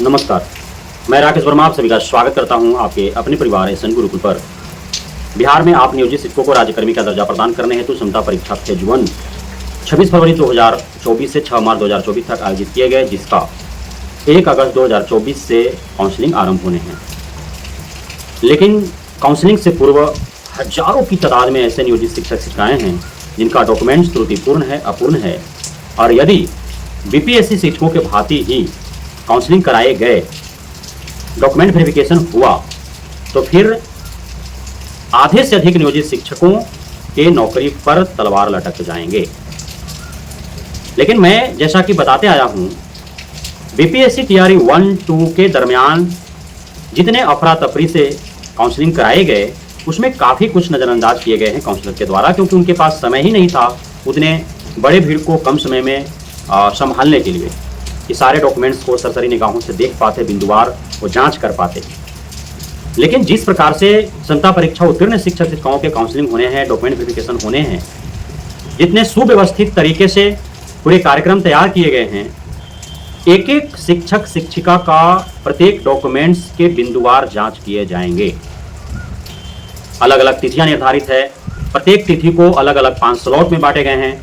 नमस्कार, मैं राकेश वर्मा आप सभी का स्वागत करता हूं आपके अपने परिवार एसएन गुरुकुल पर। बिहार में आप नियोजित शिक्षकों को राज्यकर्मी का दर्जा प्रदान करने हेतु क्षमता परीक्षा फेज 1 26 फरवरी 2024 से 6 मार्च 2024 तक आयोजित किए गए, जिसका 1 अगस्त 2024 से काउंसलिंग आरंभ होने हैं। लेकिन काउंसलिंग से पूर्व हजारों की तादाद में ऐसे नियोजित शिक्षक शिक्षिकाएं हैं जिनका डॉक्यूमेंट्स त्रुटिपूर्ण है, अपूर्ण है, और यदि बीपीएससी शिक्षकों के भांति ही काउंसलिंग कराए गए, डॉक्यूमेंट वेरिफिकेशन हुआ, तो फिर आधे से अधिक नियोजित शिक्षकों के नौकरी पर तलवार लटक जाएंगे। लेकिन मैं जैसा कि बताते आया हूं, बीपीएससी टीआरई 1-2 के दरमियान जितने अफरा तफरी से काउंसलिंग कराए गए, उसमें काफ़ी कुछ नज़रअंदाज किए गए हैं काउंसलर के द्वारा, क्योंकि उनके पास समय ही नहीं था उतने बड़े भीड़ को कम समय में संभालने के लिए कि सारे डॉक्यूमेंट्स को सरसरी निगाहों से देख पाते, बिंदुवार वो जांच कर पाते। लेकिन जिस प्रकार से क्षमता परीक्षा उत्तीर्ण शिक्षक शिक्षिकाओं के काउंसलिंग होने हैं, डॉक्यूमेंट वेरिफिकेशन होने हैं, जितने सुव्यवस्थित तरीके से पूरे कार्यक्रम तैयार किए गए हैं, एक एक शिक्षक शिक्षिका का प्रत्येक डॉक्यूमेंट्स के बिंदुवार जांच किए जाएंगे। अलग अलग तिथियां निर्धारित है, प्रत्येक तिथि को अलग अलग 5 स्लॉट में बांटे गए हैं।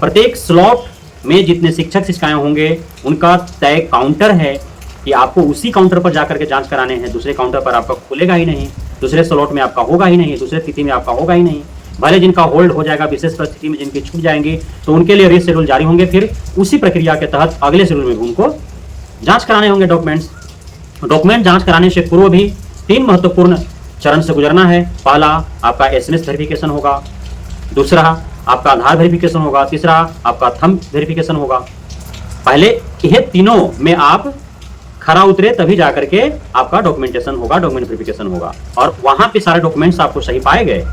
प्रत्येक स्लॉट में जितने शिक्षक शिक्षिकाएं होंगे उनका तय काउंटर है कि आपको उसी काउंटर पर जाकर के जांच कराने हैं। दूसरे काउंटर पर आपका खुलेगा ही नहीं, दूसरे स्लॉट में आपका होगा ही नहीं, दूसरे तिथि में आपका होगा ही नहीं। भले जिनका होल्ड हो जाएगा, विशेष परिस्थिति में जिनकी छूट जाएंगी, तो उनके लिए रीशेड्यूल जारी होंगे। फिर उसी प्रक्रिया के तहत अगले शेड्यूल में उनको जांच कराने होंगे डॉक्यूमेंट्स। डॉक्यूमेंट जांच कराने से पूर्व भी 3 महत्वपूर्ण चरण से गुजरना है। पहला आपका एसएनएस वेरिफिकेशन होगा, दूसरा आपका आधार वेरिफिकेशन होगा, तीसरा आपका थंब वेरिफिकेशन होगा। पहले ये तीनों में आप खरा उतरे तभी जाकर के आपका डॉक्यूमेंटेशन होगा, डॉक्यूमेंट वेरिफिकेशन होगा, और वहां पे सारे डॉक्यूमेंट्स आपको सही पाए गए,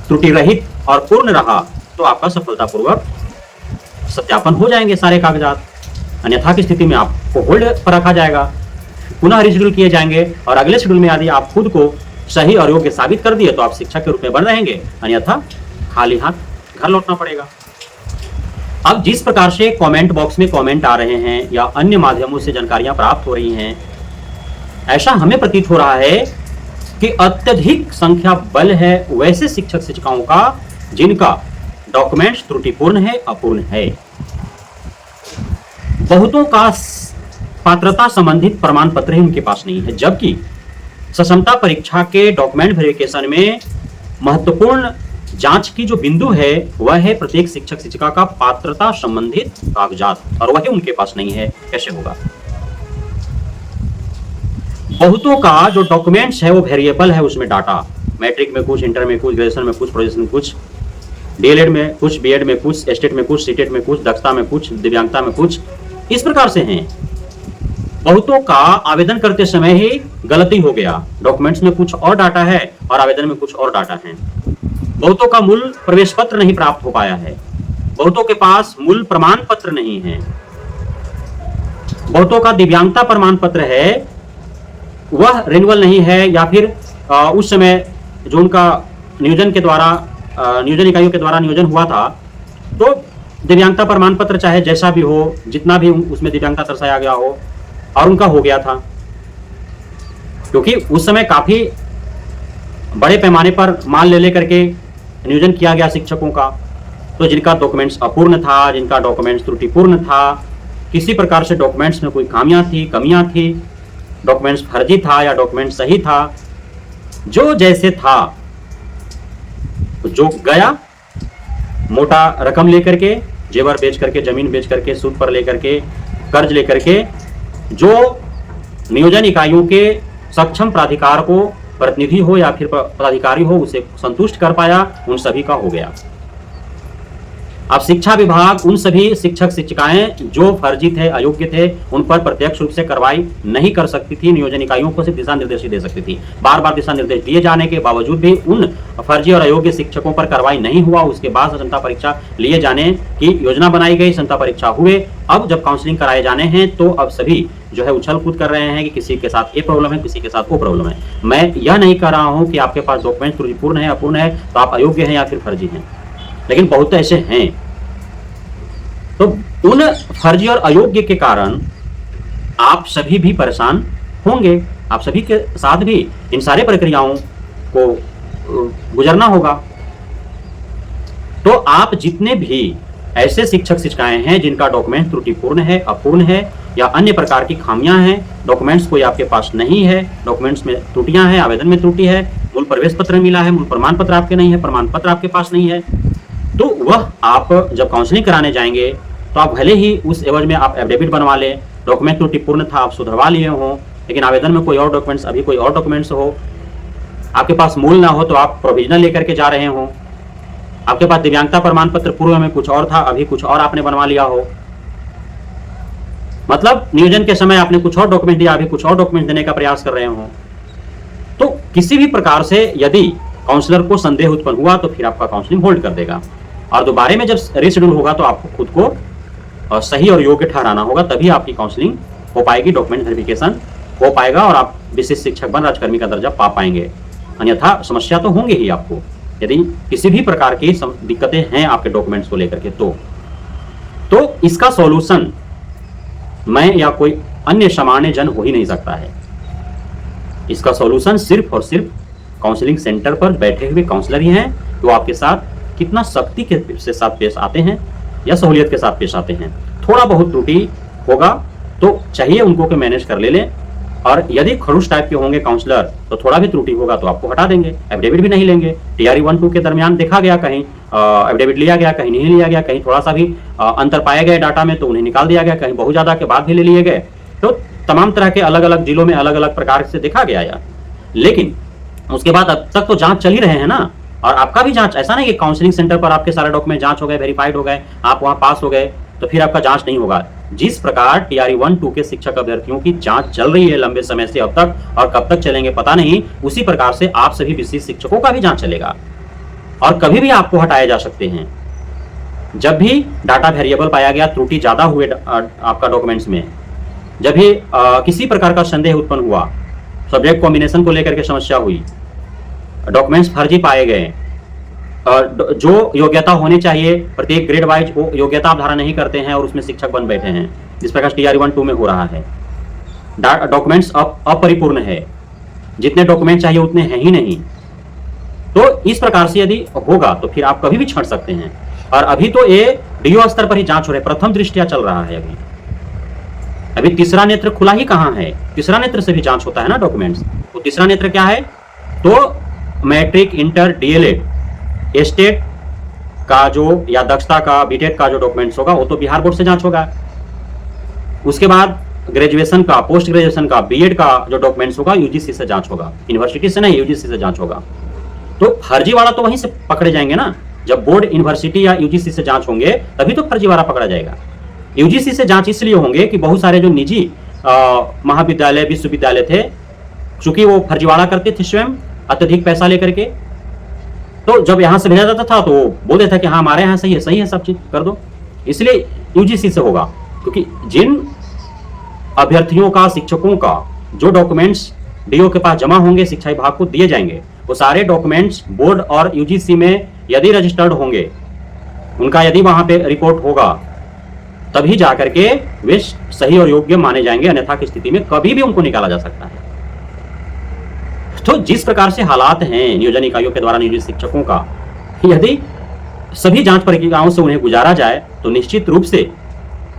त्रुटि रहित और पूर्ण रहा, तो आपका सफलतापूर्वक सत्यापन हो जाएंगे सारे कागजात। अन्यथा की स्थिति में आपको होल्ड पर रखा जाएगा, पुनः रिशेड्यूल किए जाएंगे, और अगले शेड्यूल में यदि आप खुद को सही और योग्य साबित कर दिए तो आप शिक्षक के रूप में बन रहेंगे, अन्यथा खाली हाथ घर लौटना पड़ेगा। अब जिस प्रकार से कमेंट बॉक्स में कमेंट आ रहे हैं या अन्य माध्यमों से जानकारियां प्राप्त हो रही हैं, ऐसा हमें प्रतीत हो रहा है कि अत्यधिक संख्या बल है वैसे शिक्षक शिक्षिकाओं का जिनका डॉक्यूमेंट्स त्रुटिपूर्ण है, अपूर्ण है। बहुतों का पात्रता संबंधित प्रमाण पत्र ही उनके पास नहीं है, जबकि सक्षमता परीक्षा के डॉक्यूमेंट वेरिफिकेशन में महत्वपूर्ण जांच की जो बिंदु है वह है प्रत्येक शिक्षक शिक्षिका का पात्रता संबंधित कागजात, और वही उनके पास नहीं है। कैसे होगा? बहुतों का जो डॉक्यूमेंट्स है वो वेरिएबल है, उसमें डाटा मैट्रिक में कुछ, इंटर में कुछ, ग्रेजुएशन में कुछ, प्रोजेक्शन में कुछ, डीएलएड में कुछ, बीएड में कुछ, एस्टेट में कुछ, सीटेट में कुछ, दक्षता में कुछ, दिव्यांगता में कुछ, इस प्रकार से हैं। बहुतों का आवेदन करते समय ही गलती हो गया, डॉक्यूमेंट्स में कुछ और डाटा है और आवेदन में कुछ और डाटा है। बहुतों का मूल प्रवेश पत्र नहीं प्राप्त हो पाया है, बहुतों के पास मूल प्रमाण पत्र नहीं है, बहुतों का दिव्यांगता प्रमाण पत्र है वह रिन्यूअल नहीं है, या फिर उस समय जो उनका नियोजन के द्वारा नियोजन इकाइयों के द्वारा नियोजन हुआ था, तो दिव्यांगता प्रमाण पत्र चाहे जैसा भी हो, जितना भी उसमें दिव्यांगता दर्शाया गया हो, और उनका हो गया था, क्योंकि उस समय काफी बड़े पैमाने पर माल ले लेकर के नियोजन किया गया शिक्षकों का। तो जिनका डॉक्यूमेंट्स अपूर्ण था, जिनका डॉक्यूमेंट्स त्रुटिपूर्ण था, किसी प्रकार से डॉक्यूमेंट्स में कोई कमियां थी, डॉक्यूमेंट्स फर्जी था या डॉक्यूमेंट सही था, जो जैसे था, जो गया मोटा रकम लेकर के, जेवर बेच करके, जमीन बेच करके, सूद पर लेकर के, कर्ज लेकर के, जो नियोजन इकाइयों के सक्षम प्राधिकार को प्रतिनिधि हो या फिर पदाधिकारी हो उसे संतुष्ट कर पाया, उन सभी का हो गया। अब शिक्षा विभाग उन सभी शिक्षक शिक्षिकाएं जो फर्जी थे, अयोग्य थे, उन पर प्रत्यक्ष रूप से कार्रवाई नहीं कर सकती थी, नियोजन इकाइयों को सिर्फ दिशा निर्देश ही दे सकती थी। बार बार दिशा निर्देश दिए जाने के बावजूद भी उन फर्जी और अयोग्य शिक्षकों पर कार्रवाई नहीं हुआ। उसके बाद क्षमता परीक्षा लिए जाने की योजना बनाई गई, क्षमता परीक्षा हुए। अब जब काउंसलिंग कराए जाने हैं तो अब सभी जो है उछल कूद कर रहे हैं कि किसी के साथ ये प्रॉब्लम है, किसी के साथ वो प्रॉब्लम है। मैं यह नहीं कह रहा हूं कि आपके पास डॉक्यूमेंट त्रुटिपूर्ण है, अपूर्ण है, तो आप अयोग्य हैं या फिर फर्जी हैं, लेकिन बहुत ऐसे हैं। तो उन फर्जी और अयोग्य के कारण आप सभी भी परेशान होंगे, आप सभी के साथ भी इन सारे प्रक्रियाओं को गुजरना होगा। तो आप जितने भी ऐसे शिक्षक शिक्षिकाएं हैं जिनका डॉक्यूमेंट त्रुटिपूर्ण है, अपूर्ण है या अन्य प्रकार की खामियां हैं, डॉक्यूमेंट्स कोई आपके पास नहीं है, डॉक्यूमेंट्स में त्रुटियां हैं, आवेदन में त्रुटि है, मूल प्रवेश पत्र मिला है, मूल प्रमाण पत्र आपके नहीं है, प्रमाण पत्र आपके पास नहीं है, तो वह आप जब काउंसलिंग कराने जाएंगे तो आप भले ही उस एवज में आप एफिडेविट बनवा लें, डॉक्यूमेंट त्रुटिपूर्ण था आप सुधरवा लिए हों, लेकिन आवेदन में कोई और डॉक्यूमेंट्स अभी कोई और डॉक्यूमेंट्स हो, आपके पास मूल ना हो तो आप प्रोविजनल लेकर के जा रहे हो, आपके पास दिव्यांगता प्रमाण पत्र पूर्व में कुछ और था, अभी कुछ और आपने बनवा लिया हो, मतलब नियोजन के समय आपने कुछ और डॉक्यूमेंट दिया, अभी कुछ और डॉक्यूमेंट देने का प्रयास कर रहे हो, तो किसी भी प्रकार से यदि काउंसलर को संदेह उत्पन्न हुआ तो फिर आपका काउंसलिंग होल्ड कर देगा और दोबारा में जब रीशेड्यूल होगा तो आपको खुद को सही और योग्य ठहराना होगा, तभी आपकी काउंसलिंग हो पाएगी, डॉक्यूमेंट वेरिफिकेशन हो पाएगा और आप विशिष्ट शिक्षक बन राज्यकर्मी का दर्जा पा पाएंगे। अन्यथा समस्या तो होंगे ही आपको, यदि किसी भी प्रकार की दिक्कतें हैं आपके डॉक्यूमेंट्स को लेकर के तो इसका सॉल्यूशन मैं या कोई अन्य सामान्य जन हो ही नहीं सकता है। इसका सॉल्यूशन सिर्फ और सिर्फ काउंसलिंग सेंटर पर बैठे हुए काउंसलर ही हैं, जो आपके साथ कितना सख्ती के साथ पेश आते हैं या सहूलियत के साथ पेश आते हैं। थोड़ा बहुत त्रुटि होगा तो चाहिए उनको कि मैनेज कर ले लें, और यदि खड़ूस टाइप के होंगे काउंसलर तो थोड़ा भी त्रुटि होगा तो आपको हटा देंगे, एफिडेविट भी नहीं लेंगे। टीआरई 1-2 के दरमियान देखा गया कहीं एफिडेविट लिया गया, कहीं नहीं लिया गया, कहीं थोड़ा सा भी अंतर पाए गए डाटा में तो उन्हें निकाल दिया गया, कहीं बहुत ज्यादा के बाद भी ले लिए गए। तो तमाम तरह के अलग अलग जिलों में अलग अलग प्रकार से देखा गया यार, लेकिन उसके बाद अब तक तो जांच चल ही रहे हैं ना, और आपका भी जांच, ऐसा नहीं कि काउंसलिंग सेंटर पर आपके सारे डॉक्यूमेंट जांच हो गए, वेरीफाइड हो गए, आप वहां पास हो गए तो फिर आपका जांच नहीं होगा। जिस प्रकार टीआरई 1-2 के शिक्षक अभ्यर्थियों की जांच चल रही है लंबे समय से अब तक, और कब तक चलेंगे पता नहीं, उसी प्रकार से आप सभी विशिष्ट शिक्षकों का भी जांच चलेगा और कभी भी आपको हटाए जा सकते हैं। जब भी डाटा वेरिएबल पाया गया, त्रुटि ज्यादा हुए आपका डॉक्यूमेंट्स में, जब भी किसी प्रकार का संदेह उत्पन्न हुआ, सब्जेक्ट कॉम्बिनेशन को लेकर के समस्या हुई, डॉक्यूमेंट्स फर्जी पाए गए, जो योग्यता होनी चाहिए प्रत्येक ग्रेड वाइज वो योग्यता आप धारण नहीं करते हैं और उसमें शिक्षक बन बैठे हैं, जिस प्रकार टीआरई 1-2 में हो रहा है, डॉक्यूमेंट्स अपरिपूर्ण है, जितने डॉक्यूमेंट चाहिए उतने हैं ही नहीं। तो इस प्रकार से यदि होगा तो फिर आप कभी भी छंट सकते हैं। और अभी तो ये डीओ स्तर पर ही जांच हो रही है, प्रथम दृष्टया चल रहा है। अभी तीसरा नेत्र खुला ही कहां है, तीसरा नेत्र से भी जांच होता है ना डॉक्यूमेंट्स। तो तीसरा नेत्र क्या है, तो मैट्रिक, इंटर, डीएलएड, स्टेट का जो या दक्षता का, बीटेड का जो डॉक्यूमेंट्स होगा वो तो बिहार बोर्ड से जांच होगा। उसके बाद ग्रेजुएशन का, पोस्ट ग्रेजुएशन का, बीएड का जो डॉक्यूमेंट्स होगा यूजीसी से जांच होगा, यूनिवर्सिटी से नहीं, यूजीसी से जांच होगा। तो फर्जीवाड़ा तो वहीं से पकड़े जाएंगे ना, जब बोर्ड, यूनिवर्सिटी या यूजीसी से जांच होंगे तभी तो फर्जीवाड़ा पकड़ा जाएगा। यूजीसी से जांच इसलिए होंगे कि बहुत सारे जो निजी महाविद्यालय, विश्वविद्यालय थे, चूंकि वो फर्जीवाड़ा करते थे स्वयं अत्यधिक पैसा लेकर के, तो जब यहां से भेजा जाता था तो वो बोल देता कि हाँ हमारे यहाँ सही है सब चीज कर दो, इसलिए यूजीसी से होगा। क्योंकि जिन अभ्यर्थियों का, शिक्षकों का जो डॉक्यूमेंट्स डीओ के पास जमा होंगे, शिक्षा विभाग को दिए जाएंगे, वो सारे डॉक्यूमेंट्स बोर्ड और यूजीसी में यदि रजिस्टर्ड होंगे, उनका यदि वहां पे रिपोर्ट होगा, तभी जाकर के वे सही और योग्य माने जाएंगे, अन्यथा की स्थिति में कभी भी उनको निकाला जा सकता है। तो जिस प्रकार से हालात हैं नियोजन इकाइयों के द्वारा नियोजित शिक्षकों का, यदि सभी जांच प्रक्रियाओं से उन्हें गुजारा जाए तो निश्चित रूप से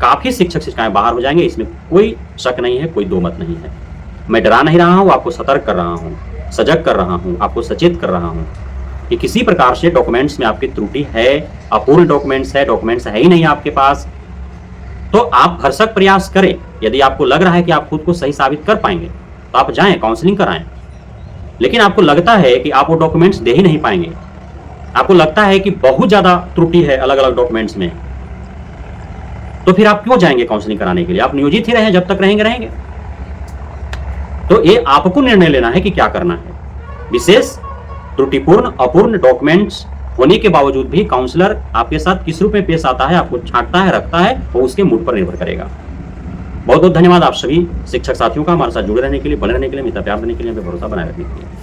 काफी शिक्षक शिक्षिकाएं बाहर हो जाएंगे, इसमें कोई शक नहीं है, कोई दो मत नहीं है। मैं डरा नहीं रहा हूं, आपको सतर्क कर रहा हूं, सजग कर रहा हूं, आपको सचेत कर रहा हूं कि किसी प्रकार से डॉक्यूमेंट्स में आपकी त्रुटि है, अपूर्ण डॉक्यूमेंट्स है, डॉक्यूमेंट्स है ही नहीं आपके पास, तो आप भरसक प्रयास करें। यदि आपको लग रहा है कि आप खुद को सही साबित कर पाएंगे तो आप जाएं, काउंसलिंग कराएं। लेकिन आपको लगता है कि आप वो डॉक्यूमेंट्स दे ही नहीं पाएंगे, आपको लगता है कि बहुत ज्यादा त्रुटि है अलग अलग डॉक्यूमेंट्स में, तो फिर आप क्यों जाएंगे काउंसलिंग कराने के लिए? आप नियोजित ही रहें, जब तक रहेंगे। तो ये आपको निर्णय लेना है कि क्या करना है। विशेष त्रुटिपूर्ण, अपूर्ण डॉक्यूमेंट्स होने के बावजूद भी काउंसलर आपके साथ किस रूप में पेश आता है, आपको छांटता है, रखता है, वो उसके मूड पर निर्भर करेगा। बहुत बहुत धन्यवाद आप सभी शिक्षक साथियों का हमारे साथ जुड़े रहने के लिए, बने रहने के लिए, मित्र प्यार देने के लिए, भरोसा बनाए रखने के लिए।